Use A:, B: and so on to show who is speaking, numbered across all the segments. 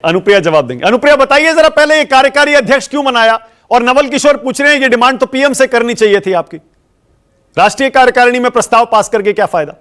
A: अनुप्रिया जवाब देंगे। अनुप्रिया बताइए जरा, पहले ये कार्यकारी अध्यक्ष क्यों बनाया? और नवल किशोर पूछ रहे हैं ये डिमांड तो पीएम से करनी चाहिए थी आपकी, राष्ट्रीय कार्यकारिणी में प्रस्ताव पास करके क्या फायदा?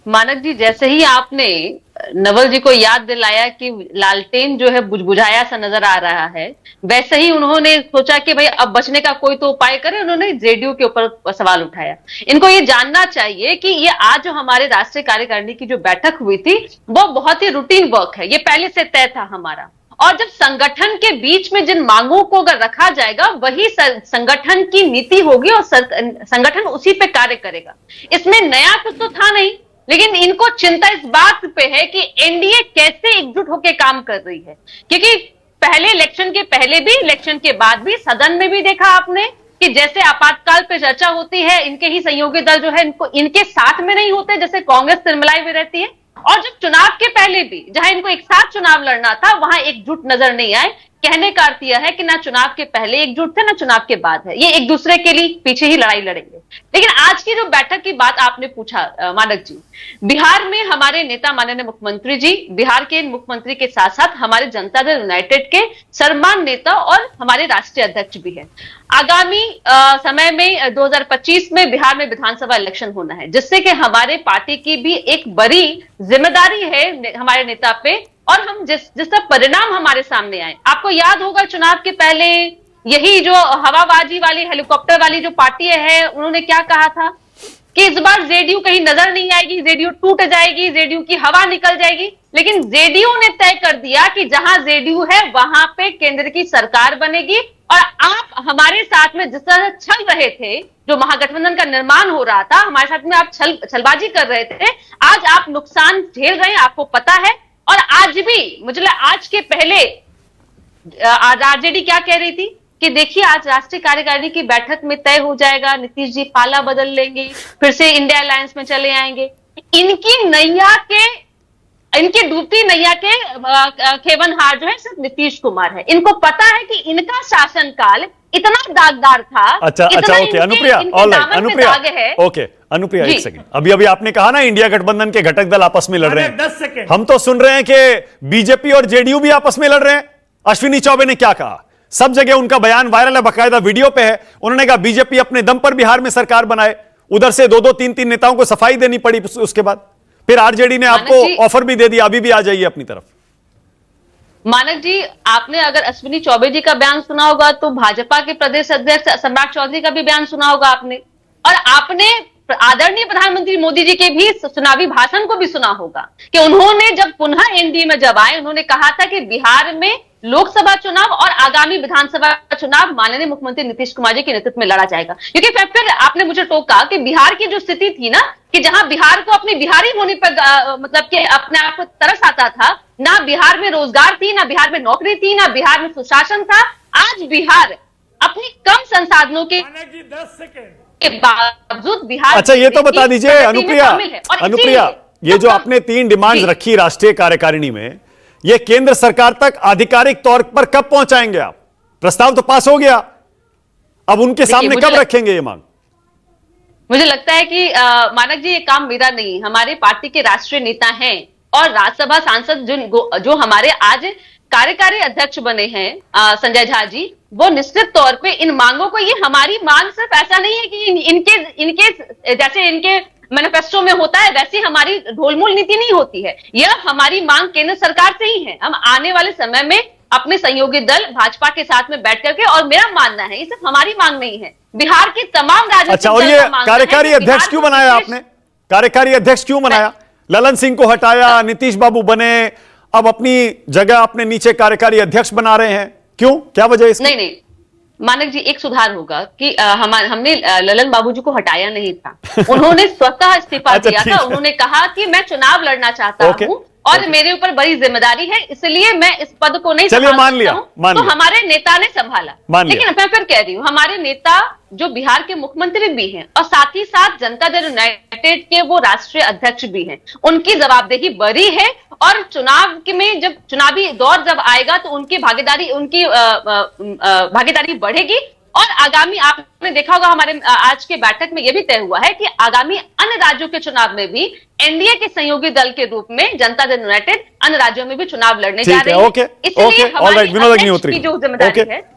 B: मानक जी, जैसे ही आपने नवल जी को याद दिलाया कि लालटेन जो है बुझबुझाया सा नजर आ रहा है, वैसे ही उन्होंने सोचा कि भाई अब बचने का कोई तो उपाय करें। उन्होंने जेडीयू के ऊपर सवाल उठाया। इनको ये जानना चाहिए कि ये आज जो हमारे राष्ट्रीय कार्यकारिणी की जो बैठक हुई थी वो बहुत ही रूटीन वर्क है, ये पहले से तय था हमारा। और जब संगठन के बीच में जिन मांगों को अगर रखा जाएगा वही संगठन की नीति होगी और संगठन उसी पे कार्य करेगा। इसमें नया कुछ तो था नहीं, लेकिन इनको चिंता इस बात पे है कि एनडीए कैसे एकजुट होकर काम कर रही है। क्योंकि पहले इलेक्शन के पहले भी, इलेक्शन के बाद भी, सदन में भी देखा आपने कि जैसे आपातकाल पे चर्चा होती है, इनके ही सहयोगी दल जो है इनको इनके साथ में नहीं होते, जैसे कांग्रेस तिरमिलाई में रहती है। और जब चुनाव के पहले भी, जहां इनको एक साथ चुनाव लड़ना था, वहां एकजुट नजर नहीं आए। कहने का अर्थ यह है कि ना चुनाव के पहले एकजुट थे ना चुनाव के बाद है, ये एक दूसरे के लिए पीछे ही लड़ाई लड़ेंगे। लेकिन आज की जो बैठक की बात आपने पूछा मानक जी, बिहार में हमारे नेता माननीय मुख्यमंत्री जी, बिहार के मुख्यमंत्री के साथ साथ हमारे जनता दल यूनाइटेड के सर्वमान्य नेता और हमारे राष्ट्रीय अध्यक्ष भी है। आगामी समय में 2025 में बिहार में विधानसभा इलेक्शन होना है, जिससे कि हमारे पार्टी की भी एक बड़ी जिम्मेदारी है हमारे नेता पे। और हम जिसका परिणाम हमारे सामने आए, आपको याद होगा चुनाव के पहले यही जो हवाबाजी वाली, हेलीकॉप्टर वाली जो पार्टी है, उन्होंने क्या कहा था कि इस बार जेडीयू कहीं नजर नहीं आएगी, जेडीयू टूट जाएगी, जेडीयू की हवा निकल जाएगी। लेकिन जेडीयू ने तय कर दिया कि जहां जेडीयू है वहां पे केंद्र की सरकार बनेगी। और आप हमारे साथ में जिस तरह छल रहे थे, जो महागठबंधन का निर्माण हो रहा था, हमारे साथ में आप छलबाजी कर रहे थे, आज आप नुकसान झेल रहे हैं, आपको पता है। और आज भी मुझे आज के पहले आरजेडी क्या कह रही थी कि देखिए आज राष्ट्रीय कार्यकारिणी की बैठक में तय हो जाएगा, नीतीश जी पाला बदल लेंगे, फिर से इंडिया अलायंस में चले आएंगे। इनकी डूबती नैया के खेवनहार जो है सिर्फ नीतीश कुमार है। इनको पता है कि इनका शासनकाल इतना दागदार था।
A: अच्छा, okay Anupriya, alright Anupriya, okay Anupriya, एक सेकंड। अभी आपने कहा ना इंडिया गठबंधन के घटक दल आपस में लड़ रहे हैं,
C: 10 सेकंड।
A: हम तो सुन रहे हैं कि बीजेपी और जेडीयू भी आपस में लड़ रहे हैं। अश्विनी चौबे ने क्या कहा? सब जगह उनका बयान वायरल है, बाकायदा वीडियो पे है। उन्होंने कहा बीजेपी अपने दम पर बिहार में सरकार बनाए। उधर से दो तीन नेताओं को सफाई देनी पड़ी। उसके बाद फिर आरजेडी ने आपको ऑफर भी दे दिया, अभी भी आ जाइए अपनी तरफ।
B: मानक जी, आपने अगर अश्विनी चौबे जी का बयान सुना होगा तो भाजपा के प्रदेश अध्यक्ष सम्राट चौधरी का भी बयान सुना होगा आपने, और आपने आदरणीय प्रधानमंत्री मोदी जी के भी चुनावी भाषण को भी सुना होगा कि उन्होंने जब पुनः एनडीए में जब आए, उन्होंने कहा था कि बिहार में लोकसभा चुनाव और आगामी विधानसभा चुनाव माननीय मुख्यमंत्री नीतीश कुमार जी के नेतृत्व में लड़ा जाएगा। क्योंकि फिर आपने मुझे टोका कि बिहार की जो स्थिति थी ना, कि जहां बिहार को अपनी बिहारी होने पर मतलब कि अपने आप को तरस आता था, ना बिहार में रोजगार थी, ना बिहार में नौकरी थी, ना बिहार में सुशासन था। आज बिहार अपनी कम संसाधनों के
C: 10 सेकंड
B: के बावजूद बिहार।
A: अच्छा, ये तो बता दीजिए अनुप्रिया, ये जो आपने 3 डिमांड्स रखी राष्ट्रीय कार्यकारिणी में, ये केंद्र सरकार तक आधिकारिक तौर पर कब पहुंचाएंगे आप? प्रस्ताव तो पास हो गया, अब उनके सामने कब रखेंगे ये मांग?
B: मुझे लगता है कि मानक जी, ये काम मेरा नहीं, हमारे पार्टी के राष्ट्रीय नेता हैं और राज्यसभा सांसद जो हमारे आज कार्यकारी अध्यक्ष बने हैं संजय झा जी, वो निश्चित तौर पे इन मांगों को, ये हमारी मांग सिर्फ ऐसा नहीं है कि इनके जैसे इनके मैनिफेस्टो में होता है वैसी हमारी ढोलमोल नीति नहीं होती है। यह हमारी मांग केंद्र सरकार से ही है। हम आने वाले समय में अपने सहयोगी दल भाजपा के साथ में बैठ करके, और मेरा मानना है ये सिर्फ हमारी मांग नहीं है, बिहार की तमाम राजनीतिक।
A: अच्छा, और ये कार्यकारी अध्यक्ष क्यों बनाया आपने? कार्यकारी अध्यक्ष क्यों बनाया? ललन सिंह को हटाया, नीतीश बाबू बने, अब अपनी जगह अपने नीचे कार्यकारी अध्यक्ष बना रहे हैं, क्यों? क्या वजह इसकी?
B: नहीं मानक जी, एक सुधार होगा कि हमने ललन बाबू जी को हटाया नहीं था, उन्होंने स्वतः इस्तीफा दिया था। उन्होंने कहा कि मैं चुनाव लड़ना चाहता हूं और मेरे ऊपर बड़ी जिम्मेदारी है, इसलिए मैं इस पद को नहीं संभाल सकता हूं। तो हमारे नेता ने संभाला। लेकिन मैं फिर कह रही हूं, हमारे नेता जो बिहार के मुख्यमंत्री भी हैं और साथ ही साथ जनता दल यूनाइटेड के वो राष्ट्रीय अध्यक्ष भी हैं, उनकी जवाबदेही बड़ी है। और चुनाव में जब चुनावी दौर जब आएगा तो उनकी भागीदारी बढ़ेगी और आगामी आपने देखा होगा हमारे आज के बैठक में यह भी तय हुआ है कि आगामी अन्य राज्यों के चुनाव में भी एनडीए के सहयोगी दल के रूप में जनता दल यूनाइटेड अन्य राज्यों में भी चुनाव लड़ने जा रही है।
A: ओके,
B: इसलिए
A: ऑलराइट, विनोद अग्निहोत्री,
B: हमारी जो जिम्मेदारी है